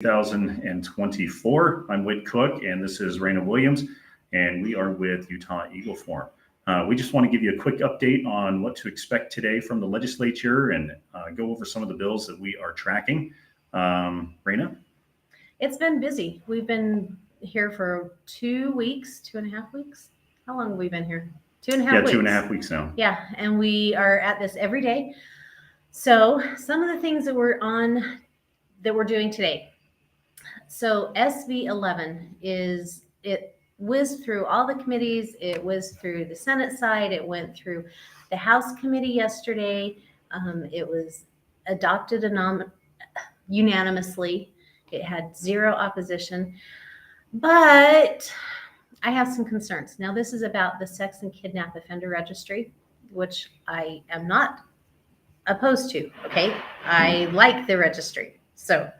2024. I'm Whit Cook, and this is Raina Williams, and we are with Utah Eagle Forum. We just want to give you a quick update on what to expect today from the legislature and go over some of the bills that we are tracking. Raina? It's been busy. We've been here for 2 weeks, 2.5 weeks. How long have we been here? 2.5 weeks. Yeah, 2.5 weeks now. Yeah, and we are at this every day. So some of the things that we're doing today. So SB 11 it whizzed through all the committees. It whizzed through the Senate side. It went through the House committee yesterday. It was adopted unanimously. It had 0 opposition, but I have some concerns. Now, this is about the sex and kidnap offender registry, which I am not opposed to. Okay. I like the registry. So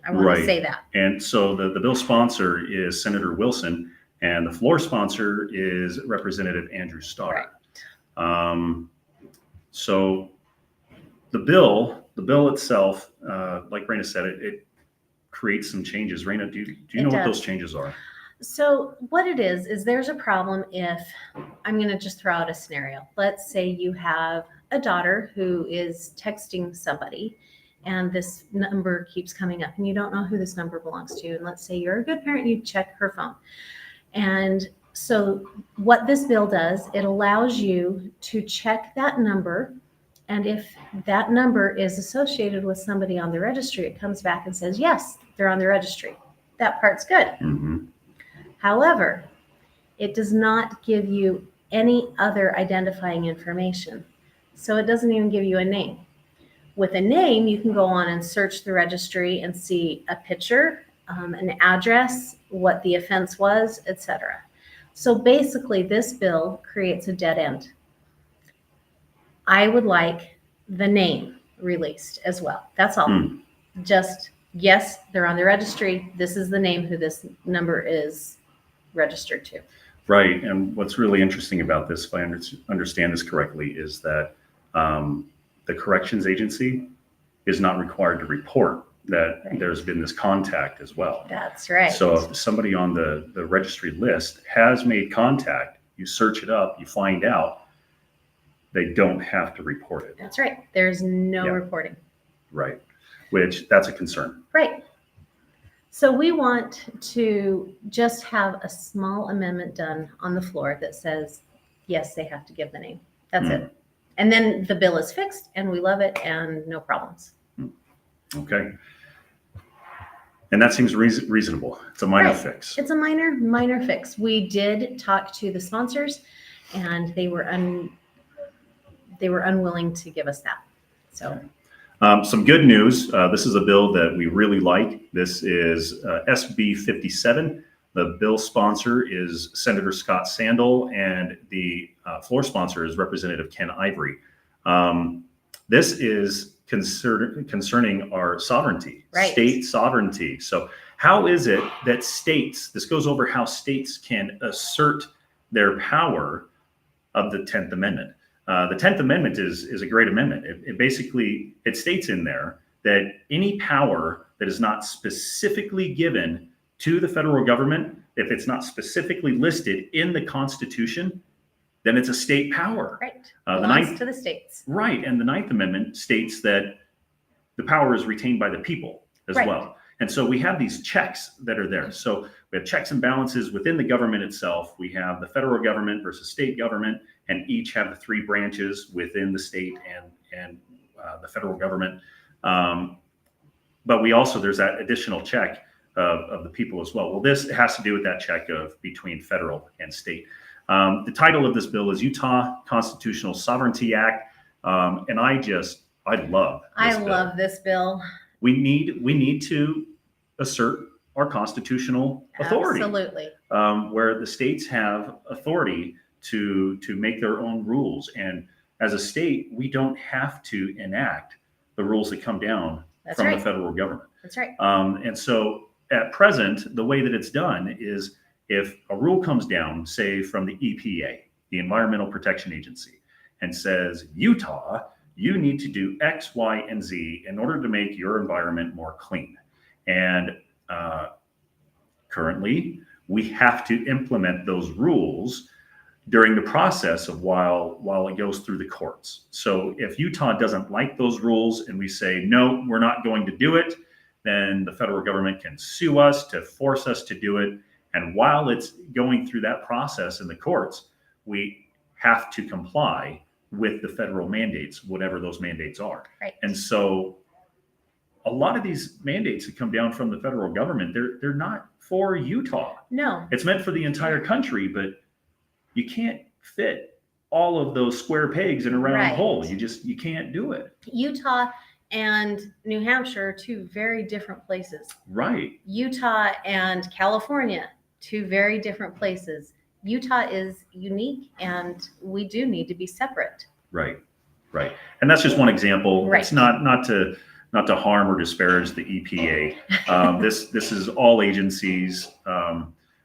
I want to say that. And so the bill sponsor is Senator Wilson, and the floor sponsor is Representative Andrew Starr. Right. So the bill itself, like Raina said, it creates some changes. Raina, do you know what those changes are? So what it is there's a problem if, I'm going to just throw out a scenario. Let's say you have a daughter who is texting somebody and this number keeps coming up and you don't know who this number belongs to. And let's say you're a good parent, you check her phone. And so what this bill does, it allows you to check that number. And if that number is associated with somebody on the registry, it comes back and says, yes, they're on the registry. That part's good. Mm-hmm. However, it does not give you any other identifying information. So it doesn't even give you a name. With a name, you can go on and search the registry and see a picture, an address, what the offense was, etc. So basically, this bill creates a dead end. I would like the name released as well. That's all. Just, yes, they're on the registry. This is the name who this number is registered to. Right. And what's really interesting about this, if I understand this correctly, is that the corrections agency is not required to report that there's been this contact as well. That's right. So if somebody on the registry list has made contact, you search it up, you find out, they don't have to report it. That's right. There's no reporting. Right. Which that's a concern. Right. So we want to just have a small amendment done on the floor that says, yes, they have to give the name. That's it. And then the bill is fixed and we love it and no problems. Okay. And that seems reasonable. It's a minor fix. It's a minor fix. We did talk to the sponsors and they were unwilling to give us that. So some good news. This is a bill that we really like. This is SB 57. The bill sponsor is Senator Scott Sandell, and the floor sponsor is Representative Ken Ivory. This is concerning our sovereignty, state sovereignty. So how is it that this goes over how states can assert their power of the 10th Amendment. The 10th Amendment is a great amendment. It basically states in there that any power that is not specifically given to the federal government, if it's not specifically listed in the Constitution, then it's a state power. Right. Belongs to the states. Right. And the 9th Amendment states that the power is retained by the people as well. And so we have these checks that are there. So we have checks and balances within the government itself. We have the federal government versus state government, and each have the 3 branches within the state and the federal government. But we also, there's that additional check of the people as well. Well, this has to do with that check of between federal and state. The title of this bill is Utah Constitutional Sovereignty Act. And I love this bill. We need to assert our constitutional authority. Absolutely. Where the states have authority to make their own rules. And as a state, we don't have to enact the rules that come down from the federal government. That's right. And so at present, the way that it's done is if a rule comes down, say from the EPA, the Environmental Protection Agency, and says, Utah, you need to do X, Y, and Z in order to make your environment more clean. And currently, we have to implement those rules during the process of while it goes through the courts. So if Utah doesn't like those rules and we say, no, we're not going to do it, then the federal government can sue us to force us to do it. And while it's going through that process in the courts, we have to comply with the federal mandates, whatever those mandates are. Right. And so a lot of these mandates that come down from the federal government, they're not for Utah. No. It's meant for the entire country, but you can't fit all of those square pegs in a round Right. hole. You can't do it. Utah and New Hampshire are two very different places. Right. Utah and California, two very different places. Utah is unique, and we do need to be separate. Right. Right. And that's just one example. Right. It's not to harm or disparage the EPA. This is all agencies.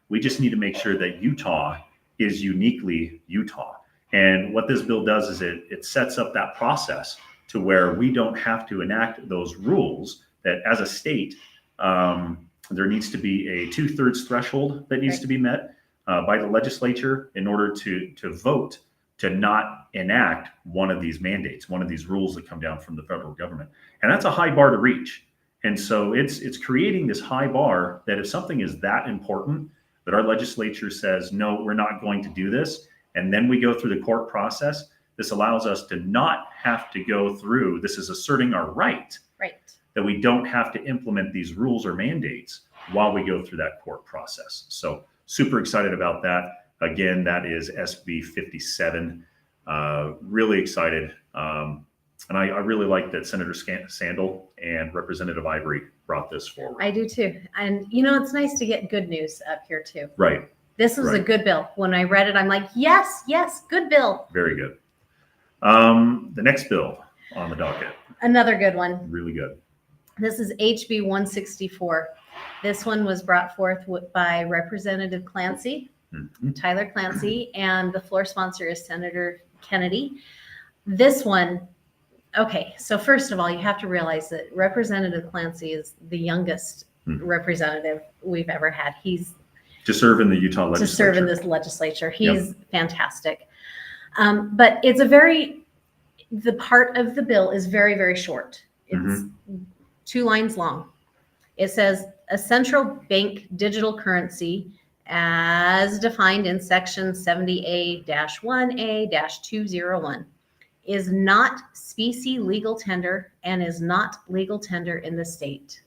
We just need to make sure that Utah is uniquely Utah. And what this bill does is it sets up that process to where we don't have to enact those rules, that as a state, there needs to be a 2/3 threshold that needs Right. to be met by the legislature in order to vote to not enact one of these mandates, one of these rules that come down from the federal government. And that's a high bar to reach. And so it's creating this high bar that if something is that important, that our legislature says, no, we're not going to do this, and then we go through the court process, this allows us to not have to go through, this is asserting our right, Right. that we don't have to implement these rules or mandates while we go through that court process. So super excited about that. Again, that is SB 57. Really excited. And I really like that Senator Sandel and Representative Ivory brought this forward. I do too. And it's nice to get good news up here too. Right. This was a Right. good bill. When I read it, I'm like, yes, good bill. Very good. The next bill on the docket, Another good one. really good. This is HB 164. This one was brought forth by Representative Clancy, Mhm. Tyler Clancy, and the floor sponsor is Senator Kennedy. This one, okay, so first of all, you have to realize that Representative Clancy is the youngest representative we've ever had. He's To serve in the Utah legislature. to serve in this legislature. He's fantastic. But it's the part of the bill is very, very short. It's 2 lines long. It says a central bank digital currency as defined in section 70A-1A-201 is not specie legal tender and is not legal tender in the state.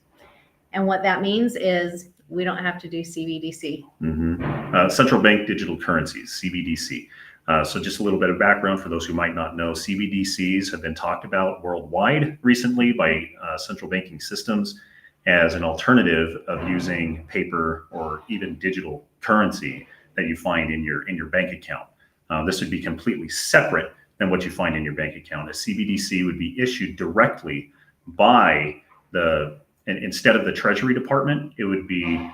And what that means is we don't have to do CBDC. Central bank digital currencies, CBDC. So just a little bit of background for those who might not know, CBDCs have been talked about worldwide recently by central banking systems as an alternative of using paper or even digital currency that you find in your bank account. This would be completely separate than what you find in your bank account. A CBDC would be issued directly by instead of the Treasury Department, it would be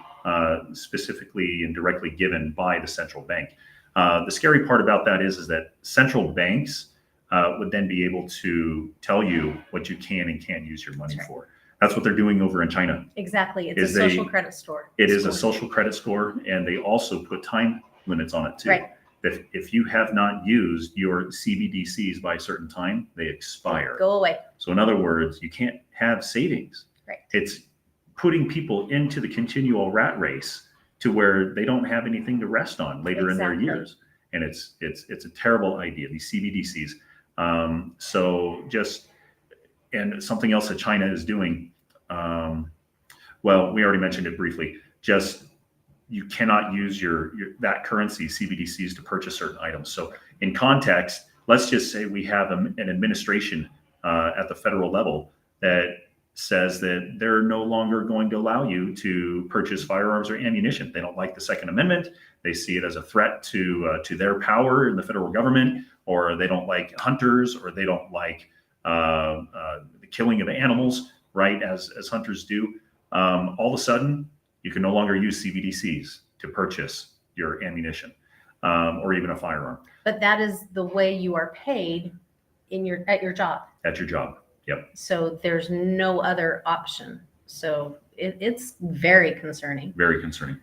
specifically and directly given by the central bank. The scary part about that is that central banks would then be able to tell you what you can and can't use your money for. That's what they're doing over in China. Exactly. It's a social credit score. It is a social credit score, and they also put time limits on it too. Right. If you have not used your CBDCs by a certain time, they expire. Go away. So in other words, you can't have savings. Right. It's putting people into the continual rat race to where they don't have anything to rest on later in their years. And it's a terrible idea, these CBDCs. And something else that China is doing, well, we already mentioned it briefly, just you cannot use that currency, CBDCs, to purchase certain items. So in context, let's just say we have an administration at the federal level that says that they're no longer going to allow you to purchase firearms or ammunition. They don't like the Second Amendment. They see it as a threat to their power in the federal government, or they don't like hunters, or they don't like the killing of animals, right, as hunters do. All of a sudden, you can no longer use CBDCs to purchase your ammunition or even a firearm. But that is the way you are paid at your job. At your job. Yep. So there's no other option. So it's very concerning. Very concerning.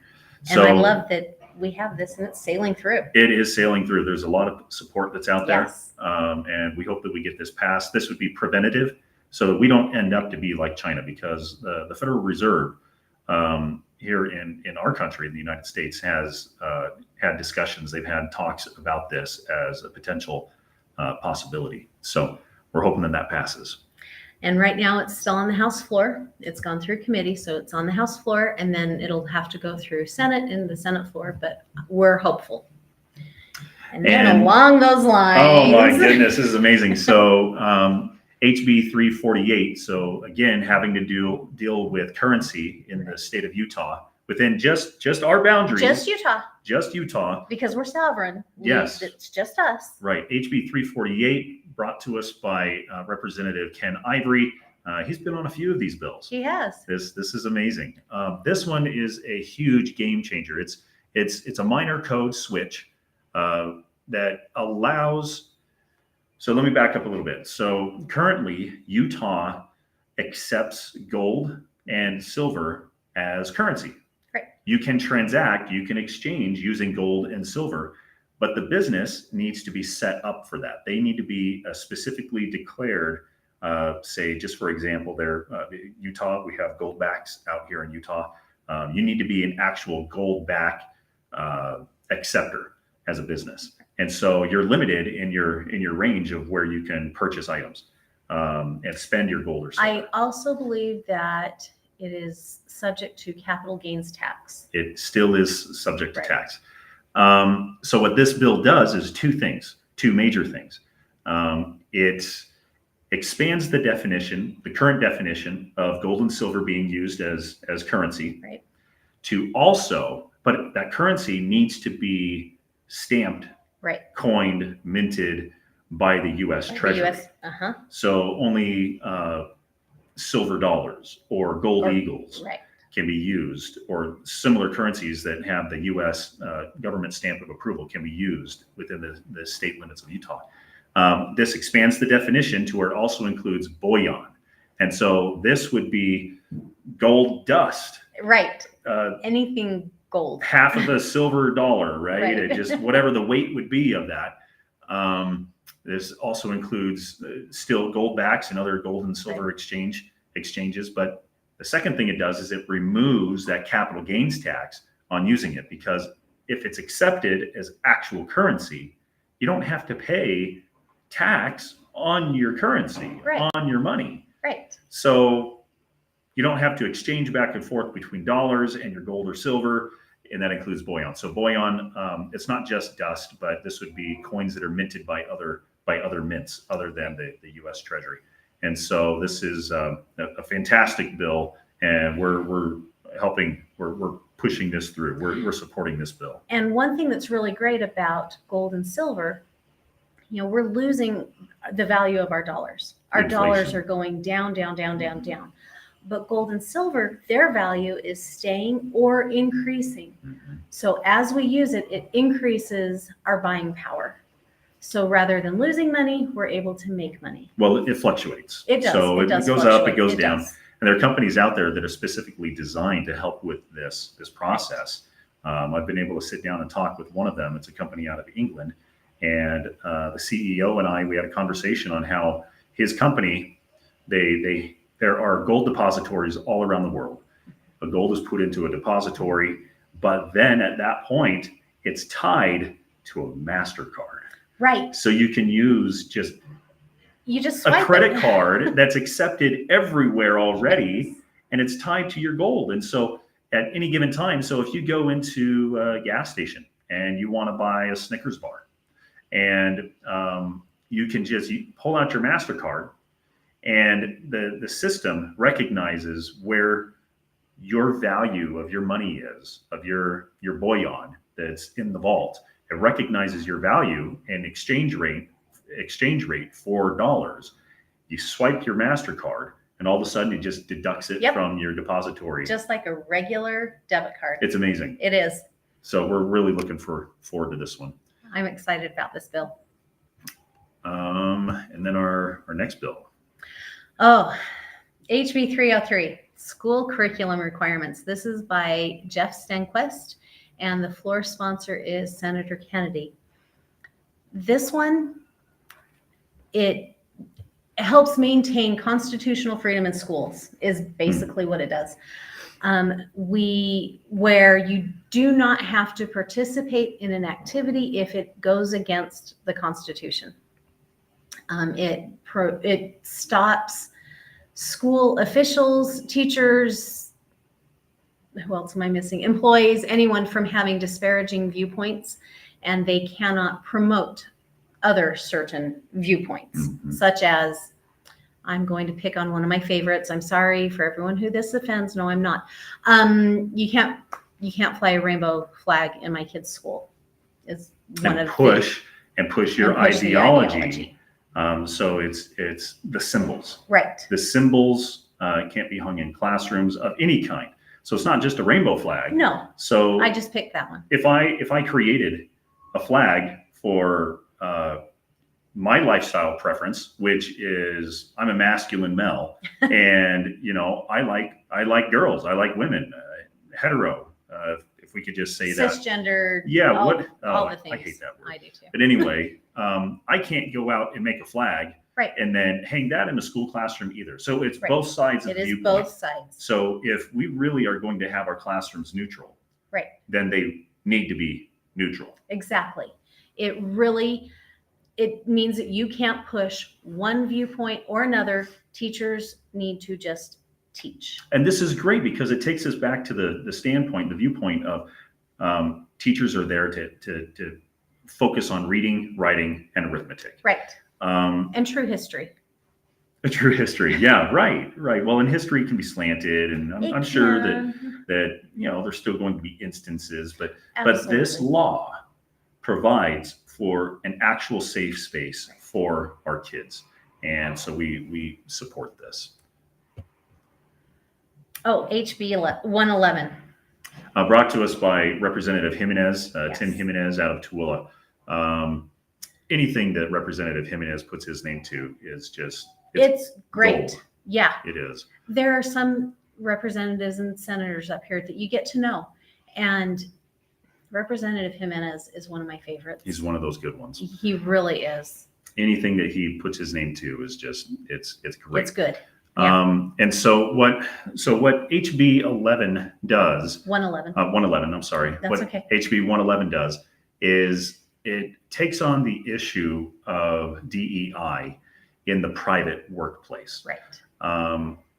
And I love that we have this and it's sailing through. It is sailing through. There's a lot of support that's out there. Yes. And we hope that we get this passed. This would be preventative so that we don't end up to be like China, because the Federal Reserve here in our country, in the United States, has had discussions. They've had talks about this as a potential possibility. So we're hoping that passes. And right now it's still on the House floor. It's gone through committee, so it's on the House floor, and then it'll have to go through Senate and the Senate floor, but we're hopeful. And then along those lines. Oh my goodness, this is amazing. So HB 348. So again, having to deal with currency in the state of Utah within just our boundaries. Just Utah. Because we're sovereign. Yes. It's just us. Right. HB 348 brought to us by Representative Ken Ivory. He's been on a few of these bills. He has. This is amazing. This one is a huge game changer. It's a minor code switch that allows. So let me back up a little bit. So currently, Utah accepts gold and silver as currency. Right. You can transact, you can exchange using gold and silver, but the business needs to be set up for that. They need to be specifically declared. Say, just for example, Utah, we have gold backs out here in Utah. You need to be an actual gold back acceptor as a business. And so you're limited in your range of where you can purchase items and spend your gold or silver. I also believe that it is subject to capital gains tax. It still is subject to tax. So what this bill does is two major things. It expands the current definition of gold and silver being used as currency. Right. To also, but that currency needs to be stamped, right, coined, minted by the U.S. Treasury. So only silver dollars or gold eagles can be used, or similar currencies that have the U.S. Government stamp of approval can be used within the state limits of Utah. This expands the definition to where it also includes bullion. And so this would be gold dust. Right. Anything gold. Half of a silver dollar, right? It just whatever the weight would be of that. This also includes still gold backs and other gold and silver exchanges. But the second thing it does is it removes that capital gains tax on using it, because if it's accepted as actual currency, you don't have to pay tax on your currency, on your money. Right. So you don't have to exchange back and forth between dollars and your gold or silver, and that includes bullion. So bullion, it's not just dust, but this would be coins that are minted by other mints other than the U.S. Treasury. And so this is a fantastic bill, and we're helping. We're pushing this through. We're supporting this bill. And one thing that's really great about gold and silver, we're losing the value of our dollars. Our dollars are going down, down, down, down, down. But gold and silver, their value is staying or increasing. Mm-hmm. So as we use it, it increases our buying power. So rather than losing money, we're able to make money. Well, it fluctuates. It does. So it goes fluctuate. Up, it goes down. And there are companies out there that are specifically designed to help with this process. I've been able to sit down and talk with one of them. It's a company out of England. And the CEO and we had a conversation on how his company, there are gold depositories all around the world. The gold is put into a depository, but then at that point, it's tied to a MasterCard. Right. So you can use just swipe a credit card that's accepted everywhere already, and it's tied to your gold. And so at any given time, so if you go into a gas station and you want to buy a Snickers bar, and you can just pull out your MasterCard, and the system recognizes where your value of your money is, of your bullion that's in the vault. It recognizes your value and exchange rate for dollars. You swipe your MasterCard, and all of a sudden it just deducts it from your depository. Just like a regular debit card. It's amazing. It is. So we're really looking forward to this one. I'm excited about this bill. And then our next bill. Oh, HB 303. School curriculum requirements. This is by Jeff Stenquist, and the floor sponsor is Senator Kennedy. This one, it helps maintain constitutional freedom in schools, is basically what it does. Where you do not have to participate in an activity if it goes against the Constitution. It stops school officials, teachers, who else am I missing? Employees, anyone from having disparaging viewpoints, and they cannot promote other certain viewpoints, such as, I'm going to pick on one of my favorites. I'm sorry for everyone who this offends. No, I'm not. You can't fly a rainbow flag in my kid's school. Is one and of push your and push the ideology. So it's the symbols. Right. The symbols can't be hung in classrooms of any kind. So it's not just a rainbow flag. No. So I just picked that one. If I created a flag for my lifestyle preference, which is I'm a masculine male, and I like girls, I like women, hetero. If we could just say that. Cisgender. Yeah. All the things. I hate that word. I do too. But anyway, I can't go out and make a flag. Right. And then hang that in a school classroom either. So it's Right. both sides of the viewpoint. It is both sides. So if we really are going to have our classrooms neutral, Right. then they need to be neutral. Exactly. It means that you can't push one viewpoint or another. Teachers need to just teach. And this is great because it takes us back to the standpoint, the viewpoint of teachers are there to focus on reading, writing, and arithmetic. Right. And true history. A true history. Yeah, right. Well, and history can be slanted, and I'm sure that there's still going to be instances, but this law provides for an actual safe space for our kids, and so we support this. Oh, HB 111. Brought to us by Representative Jimenez, Yes. Tim Jimenez out of Tooele. Anything that Representative Jimenez puts his name to is just It's great. gold. Yeah. It is. There are some representatives and senators up here that you get to know. And Representative Jimenez is one of my favorites. He's one of those good ones. He really is. Anything that he puts his name to is just it's great. It's good. Yeah. And so what HB 11 does, 111. 111, I'm sorry. That's what okay. HB 111 does is it takes on the issue of DEI in the private workplace. Right.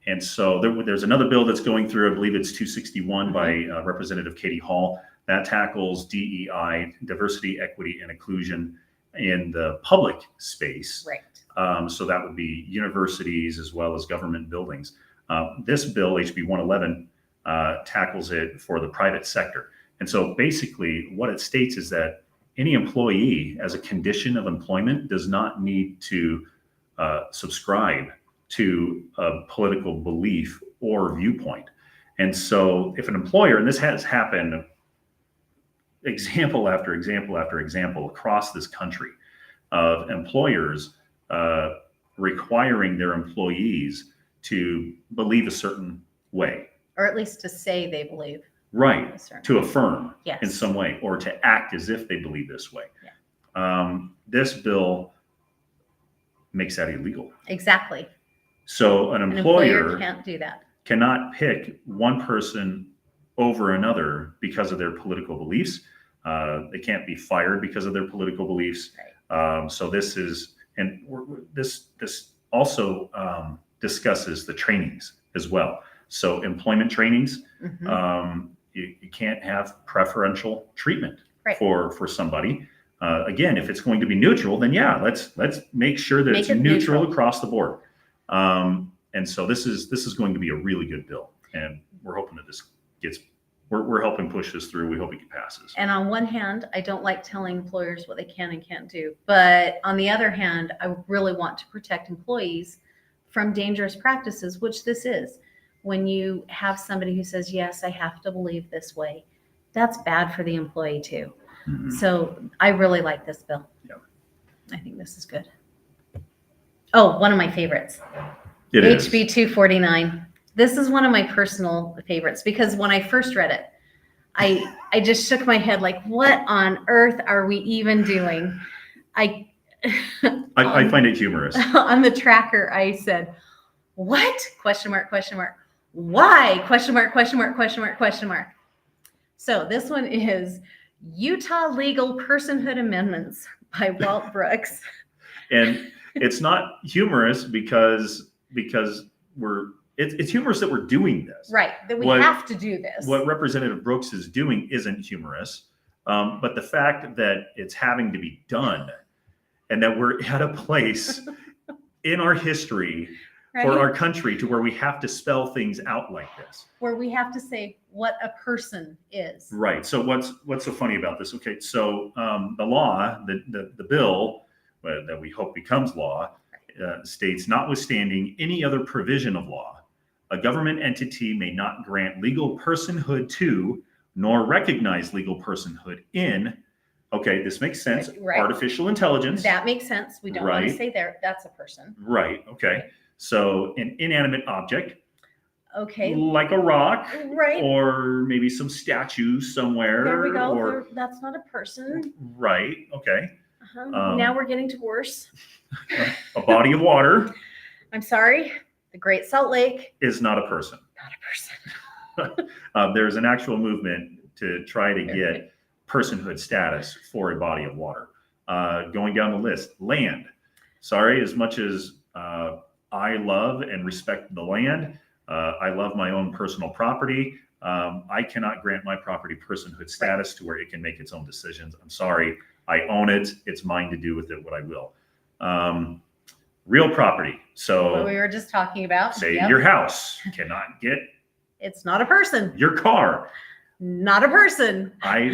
And so there's another bill that's going through, I believe it's 261 by Representative Katie Hall, that tackles DEI, diversity, equity, and inclusion in the public space. Right. So that would be universities as well as government buildings. This bill, HB 111, tackles it for the private sector. And so basically what it states is that any employee as a condition of employment does not need to subscribe to a political belief or viewpoint. And so if an employer, and this has happened example after example after example across this country of employers requiring their employees to believe a certain way. Or at least to say they believe. Right. To affirm Yes. in some way or to act as if they believe this way. Yeah. This bill makes that illegal. Exactly. So an employer can't do that. Cannot pick one person over another because of their political beliefs. They can't be fired because of their political beliefs. Right. So this is, and this also discusses the trainings as well. So employment trainings, you can't have preferential treatment for somebody. Again, if it's going to be neutral, then yeah, let's make sure that it's neutral across the board. And so this is going to be a really good bill, and we're hoping that this gets. We're helping push this through. We hope it passes. And on one hand, I don't like telling employers what they can and can't do. But on the other hand, I really want to protect employees from dangerous practices, which this is. When you have somebody who says, yes, I have to believe this way, that's bad for the employee too. Mm-hmm. So I really like this bill. Yeah. I think this is good. Oh, one of my favorites. It HB 249. This is one of my personal favorites because when I first read it, I just shook my head like, what on earth are we even doing? I find it humorous. On the tracker, I said, what? Question mark, question mark. Why? Question mark, question mark, question mark, question mark. So this one is Utah Legal Personhood Amendments by Walt Brooks. And it's not humorous because it's humorous that we're doing this. Right, that we have to do this. What Representative Brooks is doing isn't humorous, but the fact that it's having to be done and that we're at a place in our history for our country to where we have to spell things out like this. Where we have to say what a person is. Right. So what's so funny about this? Okay, so the law, the bill that we hope becomes law, states, notwithstanding any other provision of law, a government entity may not grant legal personhood to, nor recognize legal personhood in. Okay, this makes sense. Right. Artificial intelligence. That makes sense. We don't want to say that's a person. Right. Okay. So an inanimate object. Okay. Like a rock. Right. Or maybe some statue somewhere. There we go. Or, that's not a person. Right. Okay. Now we're getting to worse. A body of water. I'm sorry. The Great Salt Lake is not a person. Not a person. There's an actual movement to try to get personhood status for a body of water. Going down the list, land. Sorry, as much as I love and respect the land, I love my own personal property. I cannot grant my property personhood status to where it can make its own decisions. I'm sorry. I own it. It's mine to do with it what I will. Real property. So what we were just talking about. Say your house cannot get. It's not a person. Your car. Not a person.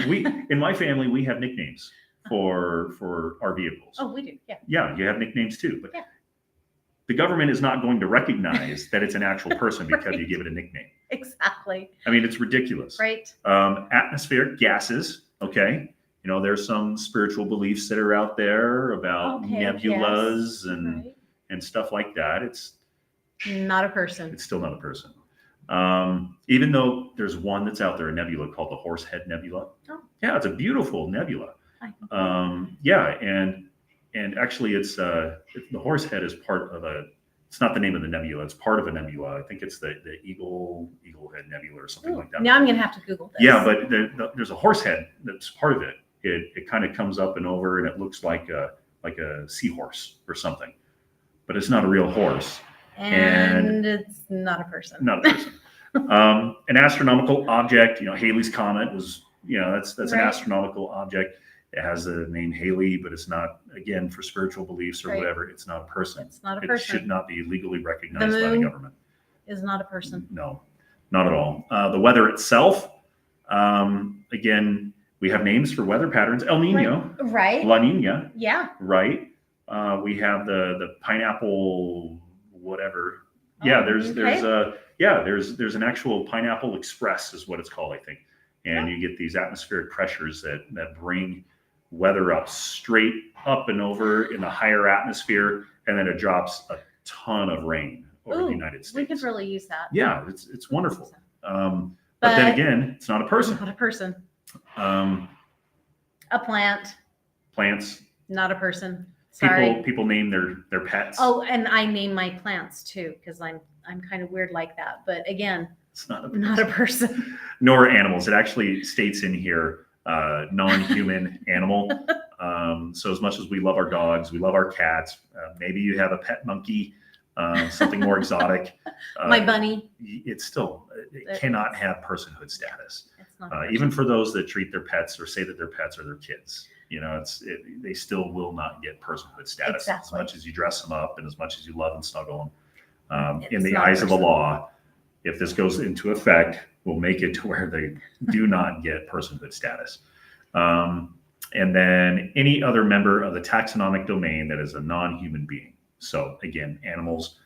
We in my family we have nicknames for our vehicles. Oh, we do. Yeah. Yeah, you have nicknames too, but the government is not going to recognize that it's an actual person because you give it a nickname. Exactly. I mean, it's ridiculous. Right. Atmospheric gases. Okay. You know, there's some spiritual beliefs that are out there about nebulas and stuff like that. It's not a person. It's still not a person. Even though there's one that's out there, a nebula called the Horsehead Nebula. Oh. Yeah, it's a beautiful nebula. Yeah, and actually it's the Horsehead is part of it's not the name of the nebula, it's part of a nebula. I think it's the Eaglehead Nebula or something like that. Now I'm gonna have to Google this. Yeah, but there's a horsehead that's part of it. It kind of comes up and over and it looks like a seahorse or something. But it's not a real horse. And it's not a person. Not a person. An astronomical object, Halley's Comet was, that's an astronomical object. It has the name Halley, but it's not, again, for spiritual beliefs or whatever. It's not a person. It's not a person. It should not be legally recognized by the government. Is not a person. No, not at all. The weather itself, again, we have names for weather patterns. El Nino. Right. La Nina. Yeah. Right. We have the pineapple, whatever. Yeah, there's an actual pineapple express is what it's called, I think. And you get these atmospheric pressures that bring weather up straight up and over in the higher atmosphere, and then it drops a ton of rain over the United States. We could really use that. Yeah, it's wonderful. But then again, it's not a person. Not a person. A plant. Plants. Not a person. Sorry. People name their pets. Oh, and I name my plants too because I'm kind of weird like that. But again, it's not a person. Nor animals. It actually states in here non-human animal. So as much as we love our dogs, we love our cats. Maybe you have a pet monkey, something more exotic. My bunny. It cannot have personhood status. It's not even for those that treat their pets or say that their pets are their kids. They still will not get personhood status. Exactly. As much as you dress them up and as much as you love and snuggle them. In It's the not a eyes of the person. law, if this goes into effect, we'll make it to where they do not get personhood status. And then any other member of the taxonomic domain that is a non-human being. So again, animals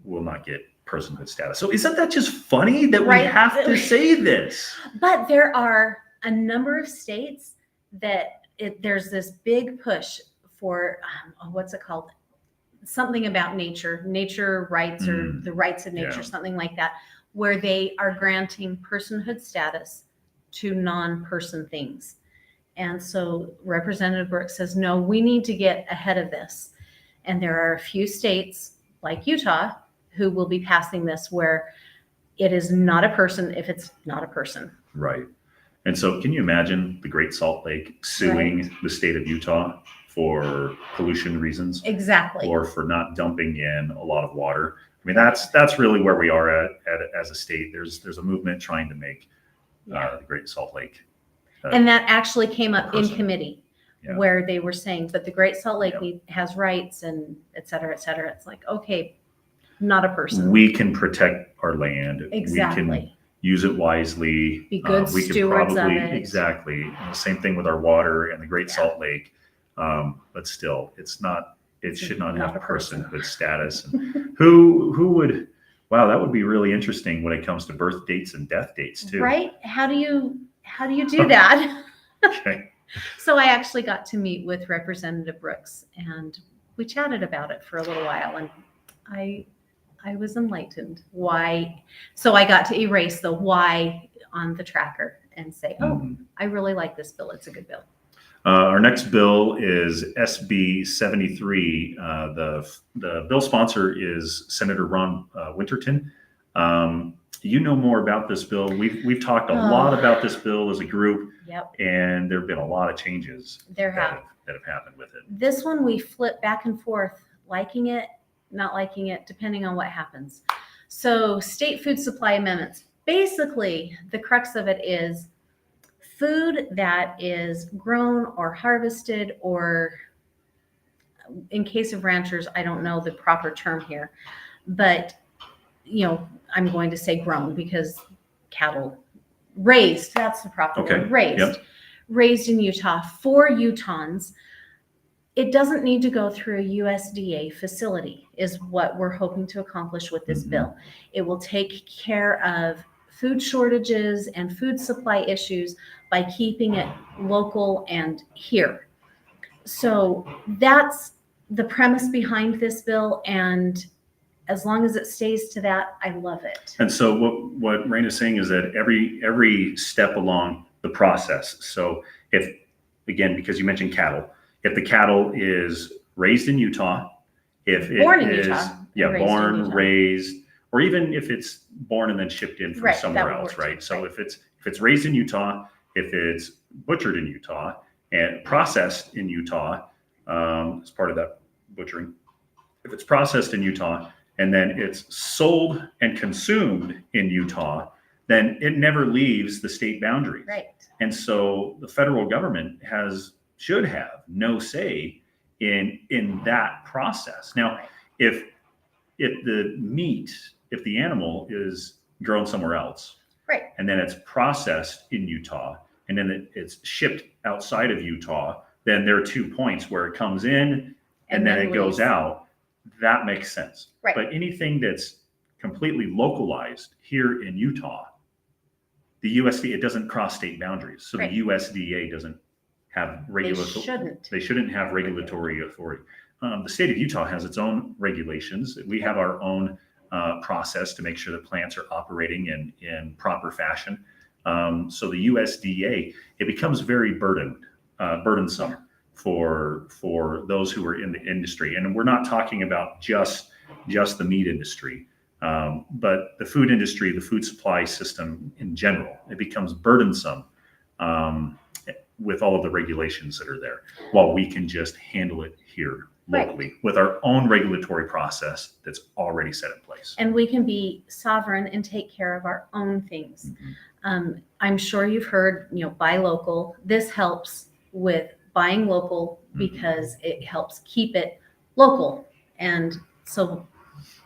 will not get personhood status. So isn't that just funny that we have to say this? But there are a number of states that there's this big push for what's it called? something about nature rights, or the rights of nature, Yeah. something like that, where they are granting personhood status to non-person things. And so Representative Brooks says, no, we need to get ahead of this. And there are a few states like Utah who will be passing this where it is not a person if it's not a person. Right. And so can you imagine the Great Salt Lake suing the state of Utah for pollution reasons? Exactly. Or for not dumping in a lot of water? I mean, that's really where we are at as a state. There's a movement trying to make the Great Salt Lake. And that actually came up in person. committee, Yeah. where they were saying, but the Great Salt Lake has rights and et cetera, et cetera. It's like, okay, not a person. We can protect our land. Exactly. We can use it wisely. Be good we can stewards probably, of it. Exactly. And the same thing with our water and the Great Salt Lake. But still, it's not. It should not have personhood status. And who would? Wow, that would be really interesting when it comes to birth dates and death dates too. Right? How do you do that? Okay. So I actually got to meet with Representative Brooks, and we chatted about it for a little while, and I was enlightened. Why? So I got to erase the why on the tracker and say, oh, I really like this bill. It's a good bill. Our next bill is SB 73. The bill sponsor is Senator Ron Winterton. You know more about this bill. We've talked a lot about this bill as a group. Yep. And there have been a lot of changes that have happened with it. This one we flip back and forth, liking it, not liking it, depending on what happens. So state food supply amendments. Basically, the crux of it is food that is grown or harvested, or in case of ranchers, I don't know the proper term here, but I'm going to say grown because cattle raised, that's the proper word, raised in Utah for Utahns. It doesn't need to go through a USDA facility is what we're hoping to accomplish with this bill. It will take care of food shortages and food supply issues by keeping it local and here. So that's the premise behind this bill, and as long as it stays to that, I love it. And so what Rain is saying is that every step along the process. So if, again, because you mentioned cattle, if the cattle is raised in Utah, if it born in is Utah, born, raised, or even if it's born and then shipped in from somewhere else, right? So if it's raised in Utah, if it's butchered in Utah and processed in Utah, as part of that butchering, if it's processed in Utah and then it's sold and consumed in Utah, then it never leaves the state boundaries. Right. And so the federal government should have no say in that process. Now, if the animal is grown somewhere else, right, and then it's processed in Utah, and then it's shipped outside of Utah, then there are 2 points where it comes in and then it goes out. That makes sense. Right. But anything that's completely localized here in Utah, the USDA, it doesn't cross state boundaries. So the USDA doesn't have regulatory. They shouldn't have regulatory authority. The state of Utah has its own regulations. We have our own process to make sure that plants are operating in proper fashion. So the USDA, it becomes very burdensome for those who are in the industry. And we're not talking about just the meat industry, but the food industry, the food supply system in general. It becomes burdensome with all of the regulations that are there, while we can just handle it here locally with our own regulatory process that's already set in place. And we can be sovereign and take care of our own things. I'm sure you've heard, buy local. This helps with buying local because it helps keep it local. And so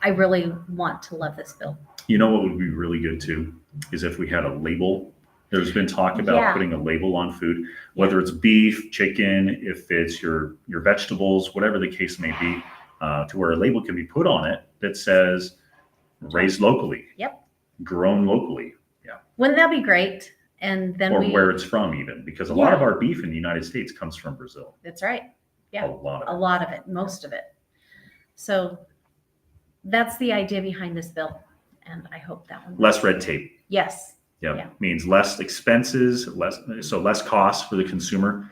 I really want to love this bill. You know what would be really good too is if we had a label. There's been talk about putting a label on food, whether it's beef, chicken, if it's your vegetables, whatever the case may be, to where a label can be put on it that says raised locally, grown locally. Wouldn't that be great? And then where it's from, even, because a lot of our beef in the United States comes from Brazil. That's right. Yeah, a lot of it, most of it. So that's the idea behind this bill. And I hope that one. Less red tape. Yes. Yep. Yeah. Means less expenses, less costs for the consumer,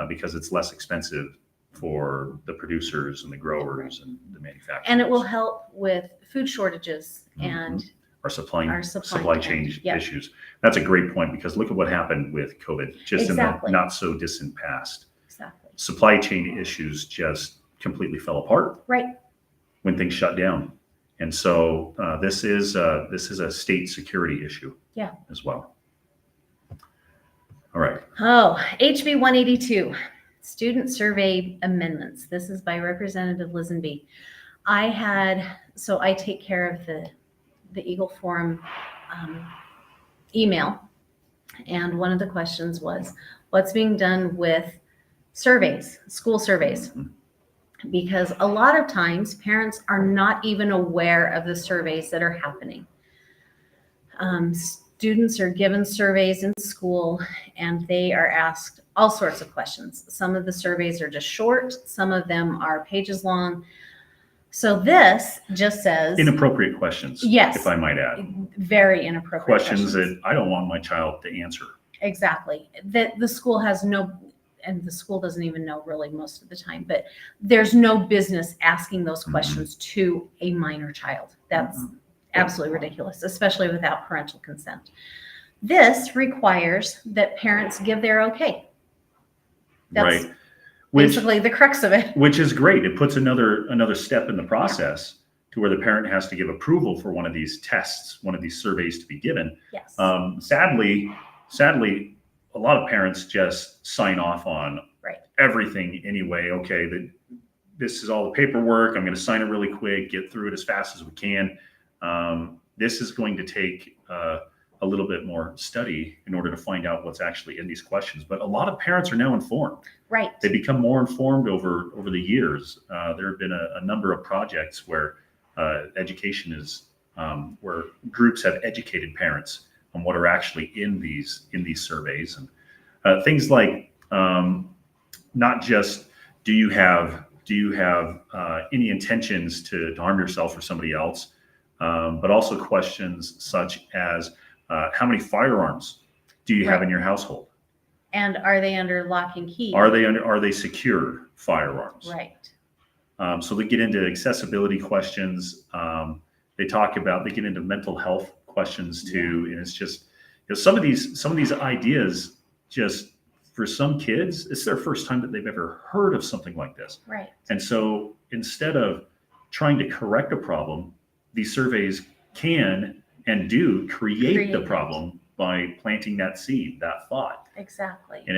because it's less expensive for the producers and the growers and the manufacturers. And it will help with food shortages Mhm. and our supply supply chain chain. Yeah. issues. That's a great point, because look at what happened with COVID, just Exactly. in the not so distant past. Exactly. Supply chain issues just completely fell apart Right. when things shut down. And so this is a state security issue. Yeah. As well. All right. Oh, HB 182, student survey amendments. This is by Representative Lisenby. I take care of the Eagle Forum email. And one of the questions was, what's being done with surveys, school surveys? Mhm. Because a lot of times parents are not even aware of the surveys that are happening. Students are given surveys in school and they are asked all sorts of questions. Some of the surveys are just short, some of them are pages long. So this just says Inappropriate questions. Yes. If I might add. Very inappropriate Questions that I don't want my child to answer. Exactly. That the school has no, and the school doesn't even know really most of the time, but there's no business asking those questions to a minor child. That's absolutely ridiculous, especially without parental consent. This requires that parents give their okay. That's Right. Which, basically the crux of it. which is great. It puts another step in the process to where the parent has to give approval for one of these tests, one of these surveys to be given. Yes. Sadly, a lot of parents just sign off on Right. everything anyway. Okay, this is all the paperwork. I'm going to sign it really quick, get through it as fast as we can. This is going to take a little bit more study in order to find out what's actually in these questions. But a lot of parents are now informed. Right. They become more informed over the years. There have been a number of projects where education is where groups have educated parents on what are actually in these surveys, and things like not just do you have any intentions to harm yourself or somebody else, but also questions such as how many firearms do you have in your household? And are they under lock and key? Are they secure firearms? Right. So they get into accessibility questions. They get into mental health questions too, and it's just some of these ideas, just for some kids, it's their first time that they've ever heard of something like this. Right. And so instead of trying to correct a problem, these surveys can and do create the problem by planting that seed, that thought. Exactly. And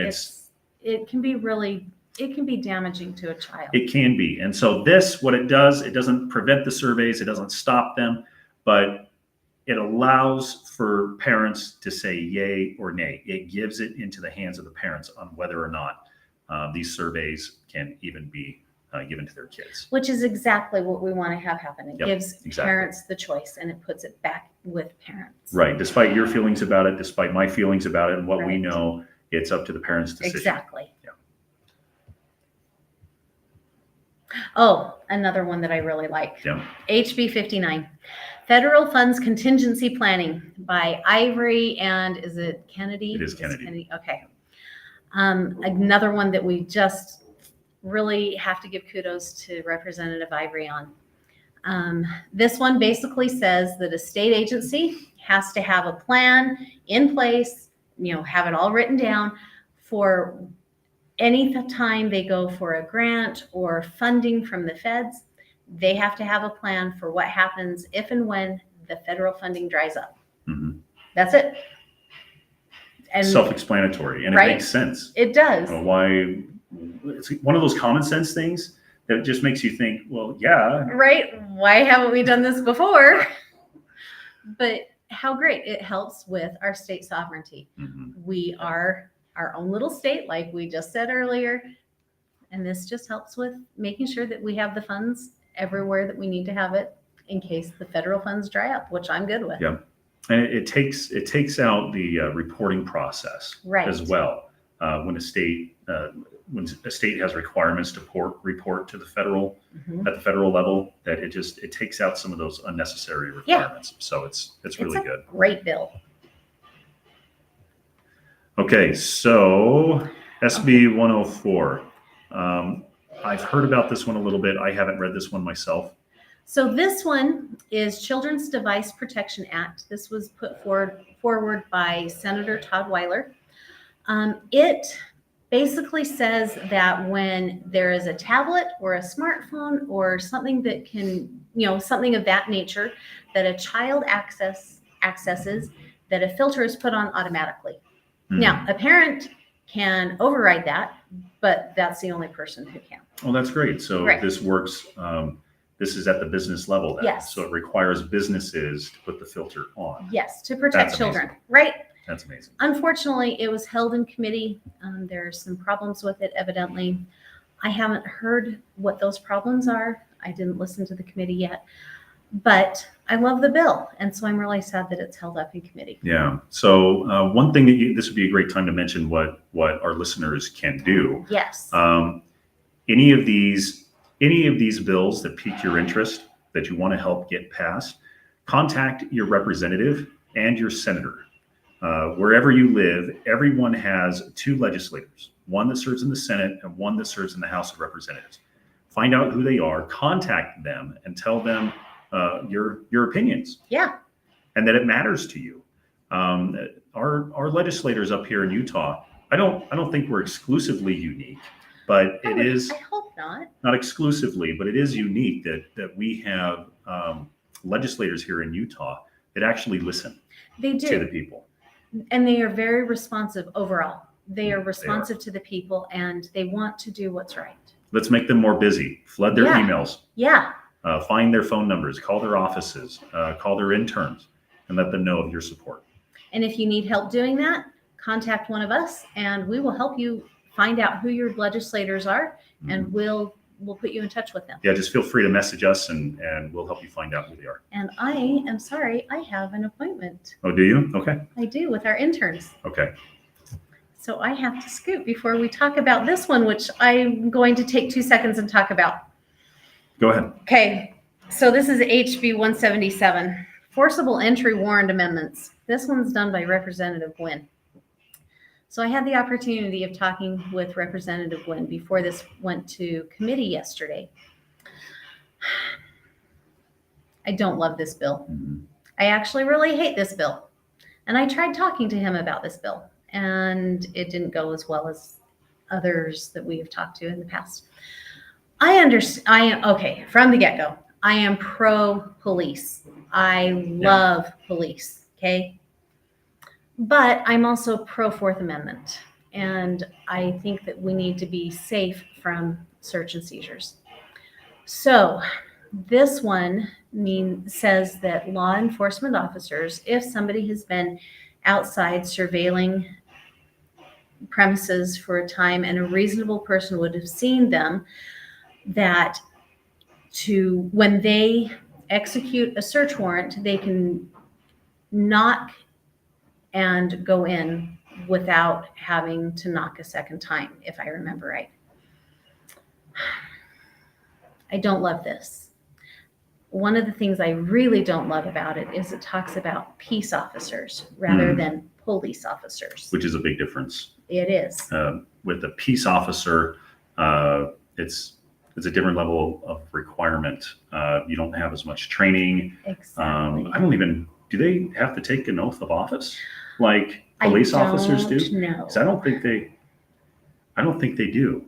it can be damaging to a child. It can be. And so what it does, it doesn't prevent the surveys, it doesn't stop them, but it allows for parents to say yay or nay. It gives it into the hands of the parents on whether or not these surveys can even be given to their kids. Which is exactly what we want to have happen. It gives parents the choice and it puts it back with parents. Right. Despite your feelings about it, despite my feelings about it, and what we know, it's up to the parents' decision. Exactly. Yeah. Oh, another one that I really like. Yeah. HB 59, Federal Funds Contingency Planning by Ivory and is it Kennedy? It is Kennedy. Okay. Another one that we just really have to give kudos to Representative Ivory on. This one basically says that a state agency has to have a plan in place, have it all written down for any time they go for a grant or funding from the feds. They have to have a plan for what happens if and when the federal funding dries up. Mm-hmm. That's it. And self-explanatory, and it makes sense. It does. Why? It's one of those common sense things that just makes you think, well, yeah. Right. Why haven't we done this before? But how great. It helps with our state sovereignty. Mm-hmm. We are our own little state, like we just said earlier. And this just helps with making sure that we have the funds everywhere that we need to have it in case the federal funds dry up, which I'm good with. Yeah. And it takes out the reporting process as well. when a state has requirements to report to the federal Mhm. at the federal level, that it takes out some of those unnecessary requirements. So it's really It's a good. great bill. Okay, so SB 104. I've heard about this one a little bit. I haven't read this one myself. So this one is Children's Device Protection Act. This was put forward by Senator Todd Weiler. It basically says that when there is a tablet or a smartphone or something that can, something of that nature that a child accesses, that a filter is put on automatically. Now, a parent can override that, but that's the only person who can. Oh, that's great. So Right. this works. This is at the business level then. Yes. So it requires businesses to put the filter on. Yes, to protect That's children, amazing. right? That's amazing. Unfortunately, it was held in committee. There's some problems with it, evidently. I haven't heard what those problems are. I didn't listen to the committee yet, but I love the bill. And so I'm really sad that it's held up in committee. Yeah. So one thing that this would be a great time to mention what our listeners can do. Yes. Any of these bills that pique your interest, that you want to help get passed, contact your representative and your senator. Wherever you live, everyone has two legislators, one that serves in the Senate and one that serves in the House of Representatives. Find out who they are, contact them, and tell them your opinions. Yeah. And that it matters to you. Our legislators up here in Utah, I don't think we're exclusively unique, but it is. I hope not. Not exclusively, but it is unique that we have legislators here in Utah that actually listen They to the do. people. And they are very responsive overall. They are responsive to the people and they want to do what's right. Let's make them more busy. Flood their Yeah. emails. Yeah. Find their phone numbers. Call their offices. Call their interns, and let them know of your support. And if you need help doing that, contact one of us and we will help you find out who your legislators are, and we'll put you in touch with them. Yeah, just feel free to message us and we'll help you find out who they are. And I am sorry, I have an appointment. Oh, do you? Okay. I do, with our interns. Okay. So I have to scoot before we talk about this one, which I'm going to take 2 seconds and talk about. Go ahead. Okay, so this is HB 177, Forcible Entry Warrant Amendments. This one's done by Representative Gwynn. So I had the opportunity of talking with Representative Gwynn before this went to committee yesterday. I don't love this bill. I actually really hate this bill. And I tried talking to him about this bill, and it didn't go as well as others that we have talked to in the past. I understand. Okay, from the get-go, I am pro-police. I love police, okay? But I'm also pro-Fourth Amendment, and I think that we need to be safe from search and seizures. So this one says that law enforcement officers, if somebody has been outside surveilling premises for a time and a reasonable person would have seen them, that when they execute a search warrant, they can knock and go in without having to knock a second time, if I remember right. I don't love this. One of the things I really don't love about it is it talks about peace officers rather than police officers. Which is a big difference. It is. With a peace officer, it's a different level of requirement. You don't have as much training. Exactly. Do they have to take an oath of office like police officers do? No. Because I don't think they do.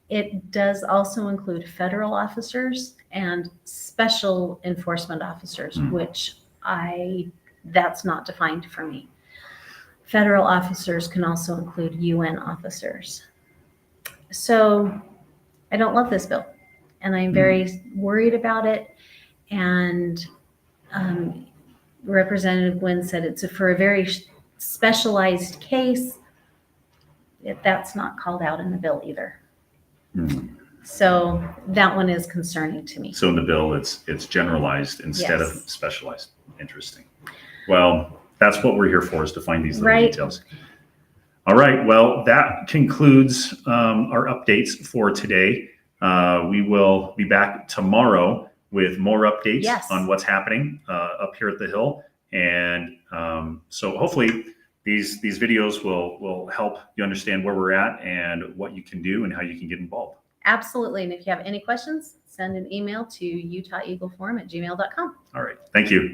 It does also include federal officers and special enforcement officers, which that's not defined for me. Federal officers can also include UN officers. So I don't love this bill, and I'm very worried about it. And Representative Gwynn said it's for a very specialized case. That's not called out in the bill either. So that one is concerning to me. So in the bill, it's generalized instead of Yes. specialized. Interesting. Well, that's what we're here for, is to find these little Right. details. All right. Well, that concludes our updates for today. We will be back tomorrow with more updates Yes. on what's happening up here at the Hill. And so hopefully these videos will help you understand where we're at and what you can do and how you can get involved. Absolutely. And if you have any questions, send an email to utaheagleforum@gmail.com. All right. Thank you.